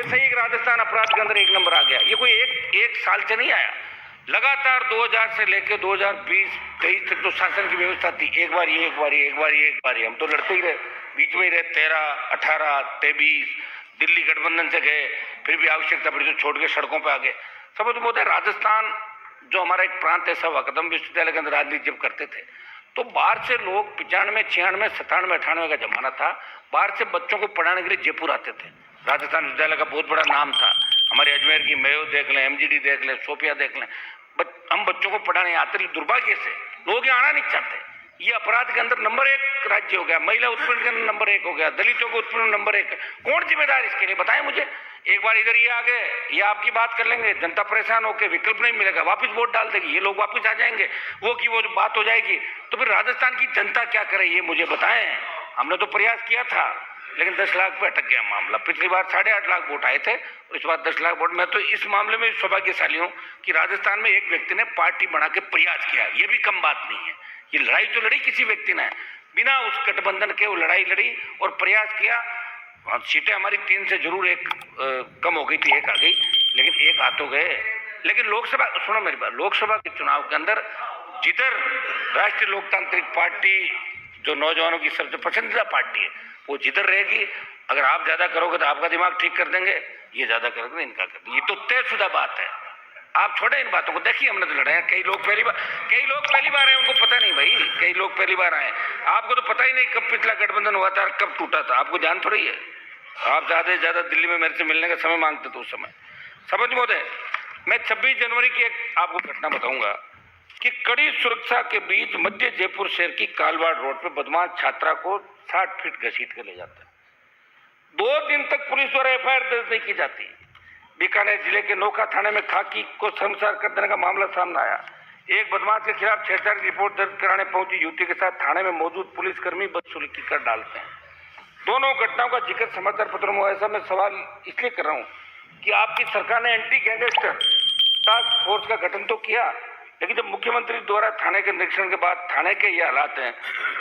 वैसे ही एक राजस्थान अपराध के अंदर एक नंबर आ गया। ये कोई एक साल से नहीं आया, लगातार 2000 से लेकर 2020-23 तक तो शासन की व्यवस्था थी, एक बार ये हम तो लड़ते ही रहे, बीच में ही रहे, 13, 18, 23 दिल्ली गठबंधन से गए, फिर भी आवश्यकता पड़ी तो छोड़ के सड़कों पर आ गए। सब तो बोलते राजस्थान जो हमारा एक प्रांत ऐसा हुआ, कदम विश्वविद्यालय के अंदर राजनीति जब करते थे तो बाहर से लोग 95, 96, 97, 98 का जमाना था, बाहर से बच्चों को पढ़ाने के लिए जयपुर आते थे। राजस्थान विश्वविद्यालय का बहुत बड़ा नाम था, हमारे अजमेर की मेयो देख लें, MGD देख लें, सोफिया देख लें, हम बच्चों को पढ़ाने आते, लेकिन दुर्भाग्य से लोग यहाँ आना नहीं चाहते। ये अपराध के अंदर नंबर 1 राज्य हो गया, महिला उत्पीड़न के अंदर नंबर 1 हो गया, दलितों को उत्पीड़न नंबर 1। कौन जिम्मेदार इसके लिए, बताएं मुझे। एक बार इधर ये आ गए, ये आपकी बात कर लेंगे, जनता परेशान होकर विकल्प नहीं मिलेगा, वापस वोट डाल देगी, ये लोग वापस आ जाएंगे, वो बात हो जाएगी। तो फिर राजस्थान की जनता क्या करे, ये मुझे बताएं। हमने तो प्रयास किया था, लेकिन 10 लाख पे अटक गया मामला। पिछली बार 8.5 लाख वोट आए थे, इस बार 10 लाख वोट। मैं तो इस मामले में सौभाग्यशाली हूँ कि राजस्थान में एक व्यक्ति ने पार्टी बना के प्रयास किया, ये भी कम बात नहीं है। ये लड़ाई तो लड़ी किसी व्यक्ति ने, बिना उस गठबंधन के वो लड़ाई लड़ी और प्रयास किया। सीटें हमारी 3 से जरूर एक कम हो गई थी, 1 आ गई, लेकिन 1 आ तो गए। लेकिन लोकसभा, सुनो मेरी बात, लोकसभा के चुनाव के अंदर जिधर राष्ट्रीय लोकतांत्रिक पार्टी जो नौजवानों की सबसे पसंदीदा पार्टी है, वो जिधर रहेगी। अगर आप ज्यादा करोगे तो आपका दिमाग ठीक कर देंगे, ये ज्यादा करोगे तो इनका कर देंगे। ये तो तयशुदा बात है। आप छोड़े इन बातों को, देखिए हमने तो लड़े हैं, कई लोग पहली बार आए, उनको पता नहीं भाई, कई लोग पहली बार आए। आपको तो पता ही नहीं कब पिछला गठबंधन हुआ था, कब टूटा था, आपको जान थोड़ी है। आप ज्यादा से ज्यादा दिल्ली में मेरे से मिलने का समय मांगते थे उस समय। समझ महोदय, मैं 26 जनवरी की एक आपको घटना बताऊंगा कि कड़ी सुरक्षा के बीच मध्य जयपुर शहर की कालवाड़ रोड पर बदमाश छात्रा को 60 फीट घसीट के ले जाता है। 2 दिन तक पुलिस द्वारा FIR दर्ज नहीं की जाती। बीकानेर जिले के नोखा थाने में खाकी को शर्मसार कर देने का मामला सामने आया। एक बदमाश के खिलाफ छेड़छाड़ की रिपोर्ट दर्ज कराने पहुंची युवती के साथ थाने में मौजूद पुलिसकर्मी बदसलूकी कर डालते हैं। दोनों घटनाओं का जिक्र समाचार पत्रों में। ऐसा मैं सवाल इसलिए कर रहा हूं कि आपकी सरकार ने एंटी गैंगस्टर टास्क फोर्स का गठन तो किया, लेकिन जब मुख्यमंत्री द्वारा थाने के निरीक्षण के बाद थाने के ये हालात हैं,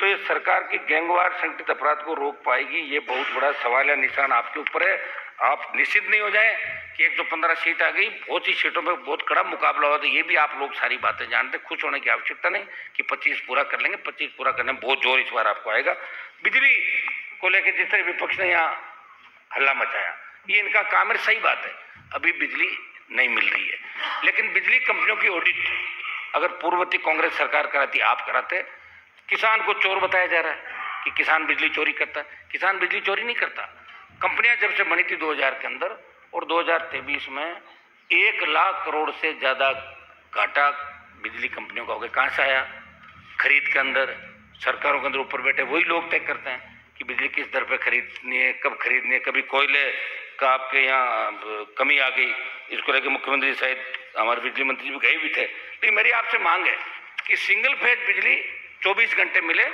तो ये सरकार की गैंगवार संगठित अपराध को रोक पाएगी? ये बहुत बड़ा सवाल या निशान आपके ऊपर है। आप निश्चित नहीं हो जाएं कि 115 सीट आ गई, बहुत सी सीटों में बहुत कड़ा मुकाबला हुआ। तो ये भी आप लोग सारी बातें जानते, खुश होने की आवश्यकता नहीं कि 25 पूरा कर लेंगे। 25 पूरा करने में बहुत जोर इस बार आपको आएगा। बिजली को लेकर जिस तरह विपक्ष ने यहाँ हल्ला मचाया, ये इनका काम है, सही बात है, अभी बिजली नहीं मिल रही है। लेकिन बिजली कंपनियों की ऑडिट अगर पूर्ववर्ती कांग्रेस सरकार कराती, आप कराते, किसान को चोर बताया जा रहा है कि किसान बिजली चोरी करता है। किसान बिजली चोरी नहीं करता। कंपनियां जब से बनी थी 2000 के अंदर और 2023 में 1 लाख करोड़ से ज्यादा घाटा बिजली कंपनियों का हो गया। कहाँ से आया? खरीद के अंदर, सरकारों के अंदर ऊपर बैठे वही लोग तय करते हैं कि बिजली किस दर पे खरीदनी है, कब खरीदनी है। कभी कोयले का आपके यहाँ कमी आ गई, इसको लेकर मुख्यमंत्री शायद हमारे बिजली मंत्री भी गए भी थे। लेकिन मेरी आपसे मांग है कि सिंगल फेज बिजली 24 घंटे मिले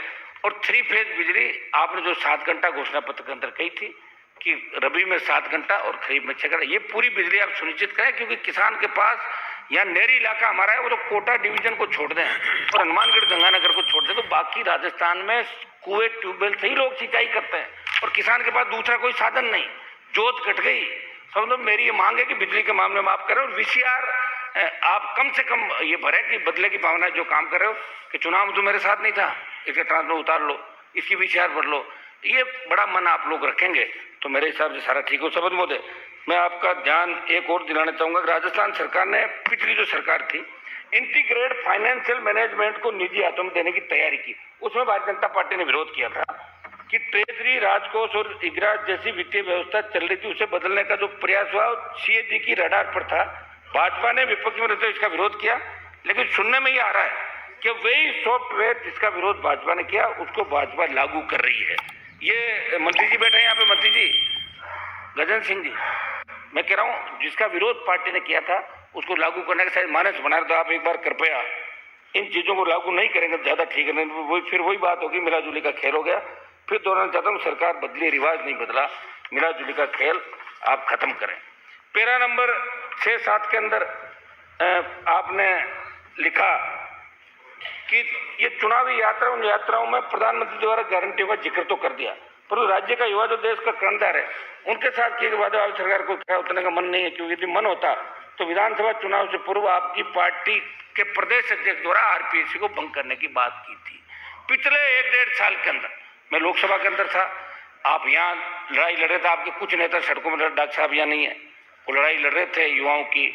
और 3 फेज बिजली आपने जो 7 घंटा घोषणा पत्र के अंदर कही थी कि रबी में 7 घंटा और खरीफ में 6 घंटा, ये पूरी बिजली आप सुनिश्चित करें। क्योंकि किसान के पास यहाँ नहरी इलाका हमारा है, वो तो कोटा डिवीजन को छोड़ दें और हनुमानगढ़ गंगानगर को छोड़ दें, तो बाकी राजस्थान में कुएं ट्यूबवेल से ही लोग सिंचाई करते हैं और किसान के पास दूसरा कोई साधन नहीं। जोत कट गई। समझो, मेरी ये मांग है कि बिजली के मामले में आप करें और VCR आप कम से कम ये भरे कि बदले की भावना जो काम कर रहे हो कि चुनाव में तो मेरे साथ नहीं था, इसके ट्रांसफर उतार लो, इसकी VCR भर लो, ये बड़ा मन आप लोग रखेंगे तो मेरे हिसाब से सारा ठीक हो। सबद महोदय, मैं आपका ध्यान एक और दिलाना चाहूंगा कि राजस्थान सरकार ने, पिछली जो सरकार थी, इंटीग्रेटेड फाइनेंशियल मैनेजमेंट को निजी हाथों में देने की तैयारी की। उसमें भारतीय जनता पार्टी ने विरोध किया था कि ट्रेजरी, राजकोष और इगरा जैसी वित्तीय व्यवस्था चल रही थी, उसे बदलने का जो प्रयास हुआ CAG की रडार पर था। भाजपा ने विपक्ष में रहते इसका विरोध किया, लेकिन सुनने में ये आ रहा है कि वही सॉफ्टवेयर जिसका विरोध भाजपा ने किया उसको भाजपा लागू कर रही है। ये मंत्री जी बैठे हैं यहाँ पे, मंत्री जी गजेंद्र सिंह जी, मैं कह रहा हूँ जिसका विरोध पार्टी ने किया था उसको लागू करने का शायद मानस बना रहे, तो आप एक बार कृपया इन चीजों को लागू नहीं करेंगे तो ज्यादा ठीक है। नहीं फिर वही बात होगी, मिलाजुली का खेल हो गया। फिर दोहराना चाहता हूँ, सरकार बदली, रिवाज नहीं बदला, मिलाजुली का खेल आप खत्म करें। पैरा नंबर 6-7 के अंदर आपने लिखा कि ये चुनावी यात्रा, उन यात्राओं में प्रधानमंत्री द्वारा गारंटियों का जिक्र तो कर दिया, परंतु राज्य का युवा जो देश का कर्णधार है उनके साथ किए के बाद आप सरकार को खड़ा उतरने का मन नहीं है, क्योंकि यदि मन होता तो विधानसभा चुनाव से पूर्व आपकी पार्टी के प्रदेश अध्यक्ष द्वारा आरपीएससी को भंग करने की बात की थी। पिछले 1-1.5 साल के अंदर मैं लोकसभा के अंदर था, आप यहाँ लड़ाई लड़ रहे थे, आपके कुछ नेता सड़कों में लड़े, डॉक्टर साहब यहाँ नहीं है, वो लड़ाई लड़ रहे थे युवाओं की।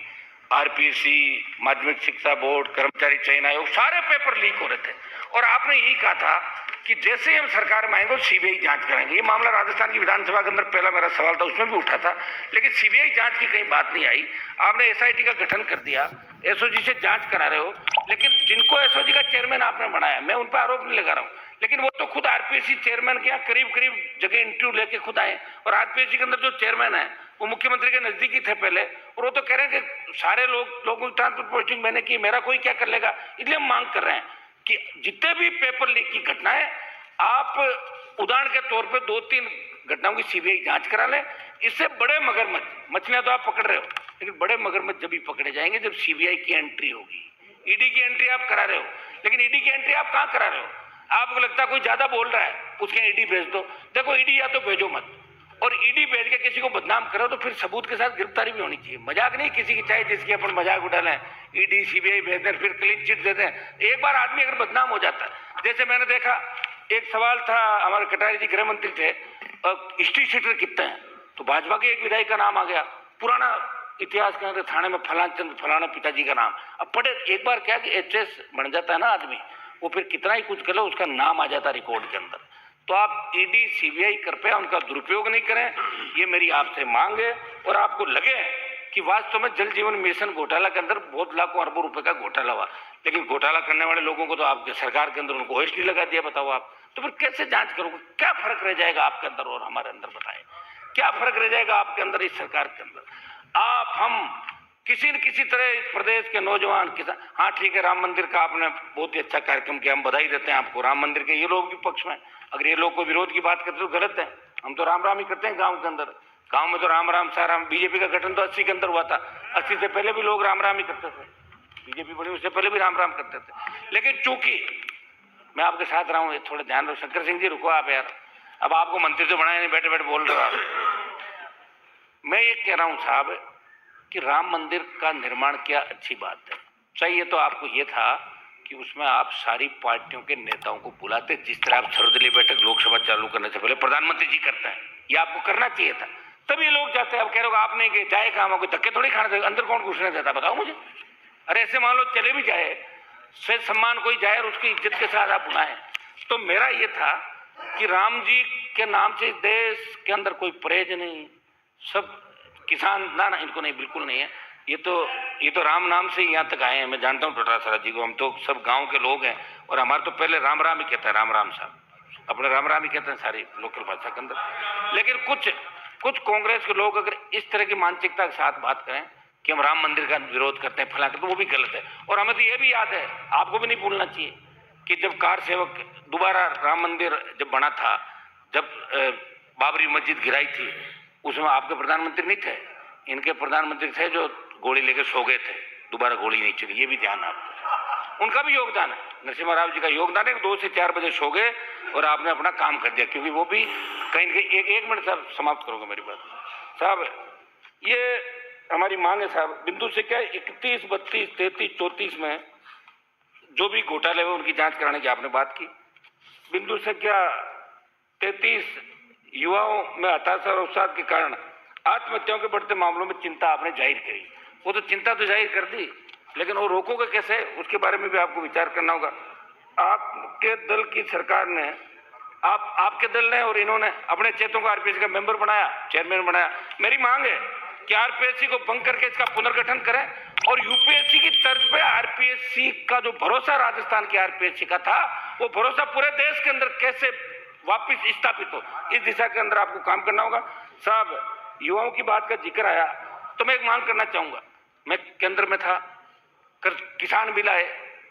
आरपीएससी, माध्यमिक शिक्षा बोर्ड, कर्मचारी चयन आयोग, सारे पेपर लीक हो रहे थे और आपने यही कहा था कि जैसे ही हम सरकार में आएंगे सीबीआई जांच करेंगे। ये मामला राजस्थान की विधानसभा के अंदर पहला मेरा सवाल था, उसमें भी उठा था, लेकिन सीबीआई जांच की कहीं बात नहीं आई। आपने एसआईटी का गठन कर दिया, एसओजी से जांच करा रहे हो, लेकिन जिनको एसओजी का चेयरमैन आपने बनाया, मैं उन पर आरोप नहीं लगा रहा हूँ, लेकिन वो तो खुद आरपीएससी चेयरमैन के यहाँ करीब करीब जगह इंटरव्यू लेके खुद आए, और आरपीएससी के अंदर जो चेयरमैन है वो मुख्यमंत्री के नजदीकी थे पहले, और वो तो कह रहे हैं कि सारे लोगों की ट्रांसपोर्ट पोस्टिंग मैंने की, मेरा कोई क्या कर लेगा। इसलिए हम मांग कर रहे हैं कि जितने भी पेपर लीक की घटनाएं, आप उदाहरण के तौर पे 2-3 घटनाओं की सीबीआई जांच करा लें। इससे बड़े मगरमच्छ, मछलियां तो आप पकड़ रहे हो, लेकिन बड़े मगरमच्छ जब भी पकड़े जाएंगे जब सीबीआई की एंट्री होगी। ईडी की एंट्री आप करा रहे हो, लेकिन ईडी की एंट्री आप कहां करा रहे हो? आपको लगता है कोई ज्यादा बोल रहा है, उसके ईडी भेज दो। देखो, ईडी या तो भेजो मत, और ईडी भेज के किसी को बदनाम करो तो फिर सबूत के साथ गिरफ्तारी भी होनी चाहिए। मजाक नहीं किसी की, चाहे जिसकी अपन मजाक उठा लें, ईडी सीबीआई भेज दें, फिर क्लीन चिट दे दें। एक बार आदमी अगर बदनाम हो जाता है, जैसे मैंने देखा एक सवाल था, हमारे कटारी जी गृह मंत्री थे, स्ट्रीट शीटर कितने हैं, तो भाजपा के एक विधायक का नाम आ गया, पुराना इतिहास के अंदर थाने में फलानचंद फलाना पिताजी का नाम। अब पढ़े एक बार क्या कि एचएस बन जाता है ना आदमी, वो फिर कितना ही कुछ कर लो उसका नाम आ जाता है रिकॉर्ड के अंदर। तो आप ईडी सीबीआई कृपया उनका दुरुपयोग नहीं करें, ये मेरी आपसे मांग है। और आपको लगे कि वास्तव में जल जीवन मिशन घोटाला के अंदर बहुत लाखों अरबों रुपए का घोटाला हुआ, लेकिन घोटाला करने वाले लोगों को तो आपके सरकार के अंदर उनको ओएसडी लगा दिया, बताओ आप, तो फिर कैसे जांच करोगे? क्या फर्क रह जाएगा आपके अंदर और हमारे अंदर? बताएं क्या फर्क रह जाएगा आपके अंदर, इस सरकार के अंदर? आप हम किसी न किसी तरह इस प्रदेश के नौजवान किसान, हाँ ठीक है, राम मंदिर का आपने बहुत ही अच्छा कार्यक्रम किया, हम बधाई देते हैं आपको। राम मंदिर के ये लोग भी पक्ष में, अगर ये लोग को विरोध की बात करते तो गलत है। हम तो राम राम ही करते हैं गांव के अंदर, गांव में तो राम राम सा राम। बीजेपी का गठन तो 80 के अंदर हुआ था, 80 से पहले भी लोग राम राम ही करते थे, बीजेपी बनी उससे पहले भी राम राम करते थे। लेकिन चूंकि मैं आपके साथ रहा हूँ, थोड़ा ध्यान रखो। शंकर सिंह जी रुको आप यार, अब आपको मंत्री तो बनाया नहीं, बैठे बैठे बोल रहे हो आप। मैं ये कह रहा हूँ साहब कि राम मंदिर का निर्माण किया, अच्छी बात है, चाहिए तो आपको ये था कि उसमें आप सारी पार्टियों के नेताओं को बुलाते, जिस तरह आप सर्वदलीय बैठक लोकसभा चालू करने से पहले प्रधानमंत्री जी करते हैं, ये आपको करना चाहिए था, तभी लोग जाते हैं। अब कह रहे हो आप नहीं गए, जाए कहाँ, कोई धक्के थोड़ी खाने देगा, अंदर कौन घुसने देता बताओ मुझे? अरे ऐसे मान लो चले भी जाए, से सम्मान कोई जाए और उसकी इज्जत के साथ आप बुलाएं। तो मेरा ये था कि राम जी के नाम से देश के अंदर कोई परहेज नहीं, सब किसान ना इनको नहीं, बिल्कुल नहीं है। ये तो राम नाम से ही यहाँ तक आए हैं। मैं जानता हूँ टोटासरा जी को, हम तो सब गांव के लोग हैं, और हमारे तो पहले राम राम ही कहते हैं, राम राम साहब अपने राम राम ही कहते हैं सारी लोकल भाषा के अंदर। लेकिन कुछ कांग्रेस के लोग अगर इस तरह की मानसिकता के साथ बात करें कि हम राम मंदिर का विरोध करते हैं फला, तो वो भी गलत है। और हमें तो ये भी याद है, आपको भी नहीं भूलना चाहिए कि जब कार सेवक दोबारा राम मंदिर जब बना था, जब बाबरी मस्जिद गिराई थी, उसमें आपके प्रधानमंत्री नहीं थे, इनके प्रधानमंत्री थे जो गोली लेकर सो गए थे, दोबारा गोली नहीं चली। ये भी ध्यान आपको, उनका भी योगदान है, नरसिम्हा राव जी का योगदान है। 2 से 4 बजे सो गए और आपने अपना काम कर दिया, क्योंकि वो भी कहीं न कहीं एक मिनट साहब समाप्त करोगे मेरी बात साहब। ये हमारी मांग है साहब, बिंदु से क्या 31, 32, 33, 34 में जो भी घोटाले हुए उनकी जांच कराने की आपने बात की। बिंदु से क्या 33 युवाओं में हताशा और अवसाद के कारण आत्महत्याओं के बढ़ते मामलों में चिंता आपने जाहिर करी। वो तो चिंता तो जाहिर कर दी, लेकिन वो रोकोगे कैसे, उसके बारे में भी आपको विचार करना होगा। आपके दल की सरकार ने, आपके दल ने और इन्होंने अपने चेतों को आरपीएससी का मेंबर बनाया, चेयरमैन बनाया। मेरी मांग है कि आरपीएससी को भंग करके इसका पुनर्गठन करें, और यूपीएससी की तर्ज पे आरपीएससी का जो भरोसा राजस्थान की आरपीएससी का था, वो भरोसा पूरे देश के अंदर कैसे वापिस स्थापित हो, इस दिशा के अंदर आपको काम करना होगा साहब। युवाओं की बात का जिक्र आया तो मैं एक मांग करना चाहूंगा। मैं केंद्र में था, किसान बिल आए,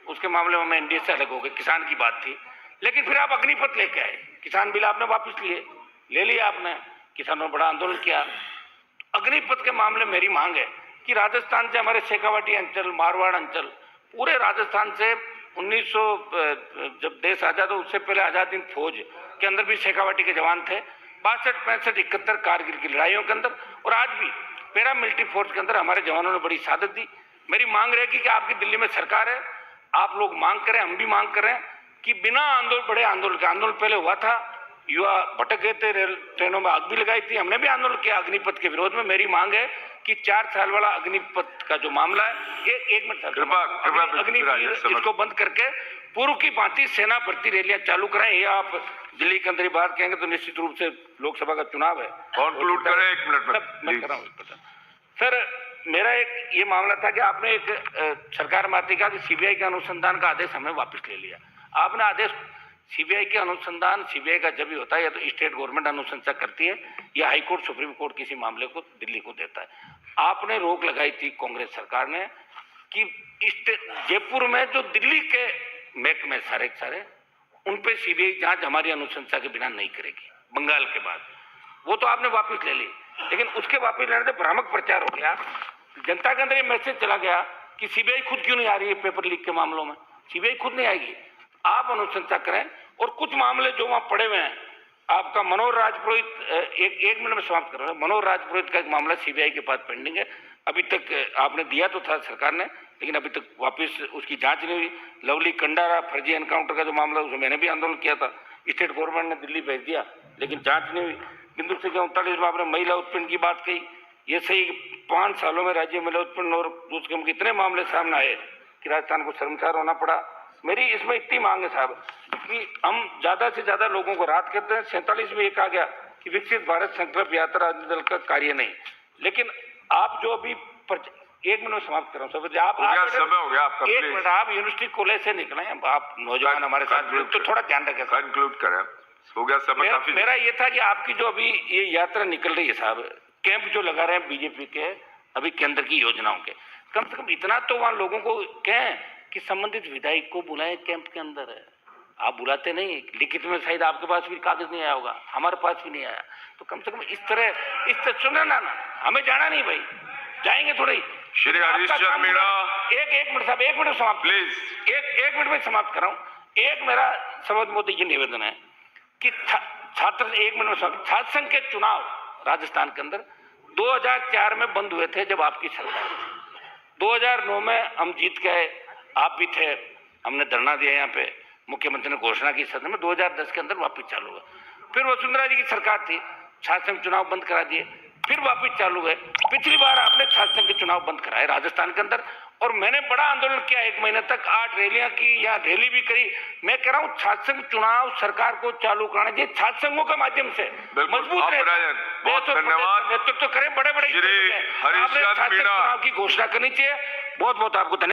उसके मामले में मैं एनडीए से अलग हो गए, किसान की बात थी, लेकिन फिर आप अग्निपथ लेके आए, किसान बिल आपने वापस ले लिया आपने, किसानों ने बड़ा आंदोलन किया। अग्निपथ के मामले में मेरी मांग है कि राजस्थान से हमारे शेखावाटी अंचल, मारवाड़ अंचल, पूरे राजस्थान से 1900 जब देश आजाद हो उससे पहले आजाद हिंद फौज के अंदर भी शेखावाटी के जवान थे, 62, 65, 71 कारगिल की लड़ाइयों के अंदर, और आज भी पैरा मिलिट्री फोर्स के अंदर हमारे जवानों ने बड़ी शहादत दी। मेरी मांग रहेगी कि आपकी दिल्ली में सरकार है, आप लोग मांग करें, हम भी मांग कर रहे हैं कि बिना आंदोलन, बड़े आंदोलन के, आंदोलन पहले हुआ था, युवा भटक गए थे, रेल ट्रेनों में आग भी लगाई थी, हमने भी आंदोलन किया अग्निपथ के विरोध में। मेरी मांग है कि 4 साल वाला अग्निपथ का जो मामला है, एक मिनट अग्निवीर, इसको बंद करके पूर्व की भांति सेना भर्ती रैलियां चालू कराएं। ये आप दिल्ली के अंदर ही बात कहेंगे तो निश्चित रूप से लोकसभा का चुनाव है, कंक्लूड करें 1 मिनट मैं कर रहा हूं। सर, मेरा एक ये मामला था कि आपने एक सरकार में आती कहा कि सीबीआई के अनुसंधान का आदेश हमें वापस ले लिया। आपने आदेश, सीबीआई के अनुसंधान, सीबीआई का जब भी होता है या तो स्टेट गवर्नमेंट अनुशंसा करती है या हाई कोर्ट, सुप्रीम कोर्ट किसी मामले को दिल्ली को देता है। आपने रोक लगाई थी कांग्रेस सरकार ने कि जयपुर में जो दिल्ली के महकमे सारे उन पे सीबीआई जांच हमारी अनुशंसा के बिना नहीं करेगी, बंगाल के बाद। वो तो आपने वापस ले ली, लेकिन उसके वापस लेने से भ्रामक प्रचार हो गया, जनता के अंदर ये मैसेज चला गया कि सीबीआई खुद क्यों नहीं आ रही है पेपर लीक के मामलों में। सीबीआई खुद नहीं आएगी, आप अनुशंसा करें। और कुछ मामले जो वहां पड़े हुए हैं, आपका मनोहर राजपुरोहित, एक मिनट में समाप्त कर रहा हूं। मनोहर राजपुरोहित का एक मामला सीबीआई के पास पेंडिंग है, अभी तक आपने दिया तो था सरकार ने, लेकिन अभी तक वापस उसकी जांच नहीं हुई। लवली कंडारा फर्जी एनकाउंटर का जो मामला, उसमें मैंने भी आंदोलन किया था, स्टेट गवर्नमेंट ने दिल्ली भेज दिया, लेकिन जांच नहीं हुई। बिंदु संख्या 39 में आपने महिला उत्पीड़न की बात कही, ये सही 5 सालों में राज्य में महिला उत्पीड़न और दुष्कर्म के इतने मामले सामने आए कि राजस्थान को शर्मसार होना पड़ा। मेरी इसमें इतनी मांग है साहब कि हम ज्यादा से ज्यादा लोगों को राहत करते हैं। 47 में एक आ गया कि विकसित भारत संकल्प यात्रा दल का कार्य नहीं, लेकिन आप जो अभी 1 मिनट समाप्त कर रहा हूँ सर, आप समय हो गया आपका, 1 मिनट, आप यूनिवर्सिटी कॉलेज से निकले हैं, आप नौजवान हमारे साथ, तो थोड़ा ध्यान रखें। कंक्लूड करें, हो गया समय काफी। मेरा ये था कि आपकी जो अभी ये यात्रा निकल रही है साहब, कैंप जो लगा रहे हैं बीजेपी के अभी केंद्र की योजनाओं के, कम से कम इतना तो वहां लोगों को कहें कि संबंधित विधायक को बुलाएं कैंप के अंदर है। आप बुलाते नहीं, लिखित में शायद आपके पास भी कागज नहीं आया होगा, हमारे पास भी नहीं आया, तो कम से कम इस तरह सुनना ना, हमें जाना नहीं भाई, जाएंगे थोड़ी। श्री हरीशचंद्र मीणा, एक मिनट साहब, 1 मिनट समाप्त प्लीज, एक मिनट में समाप्त कर रहा हूं। एक मेरा समझ मोदी जी निवेदन है कि छात्र, 1 मिनट में, छात्र संघ के चुनाव राजस्थान के अंदर 2004 में बंद हुए थे जब आपकी सरकार थी। 2009 में हम जीत गए, आप भी थे, हमने धरना दिया यहाँ पे, मुख्यमंत्री ने घोषणा की सदन में, 2010 के अंदर वापस चालू हुआ। फिर वसुंधरा जी की सरकार थी, छात्र संघ चुनाव बंद करा दिए, फिर वापस चालू हुए। पिछली बार आपने छात्र संघ के चुनाव बंद कराए राजस्थान के अंदर, और मैंने बड़ा आंदोलन किया 1 महीने तक, 8 रैलियां की, या रैली भी करी। मैं कह रहा हूँ छात्र संघ चुनाव सरकार को चालू कराना चाहिए, छात्र संघों के माध्यम से मजबूत रहे, बहुत धन्यवाद, नेतृत्व करें, बड़े श्री हरीशचंद्र मीणा, चुनाव की घोषणा करनी चाहिए। बहुत बहुत आपको धन्यवाद।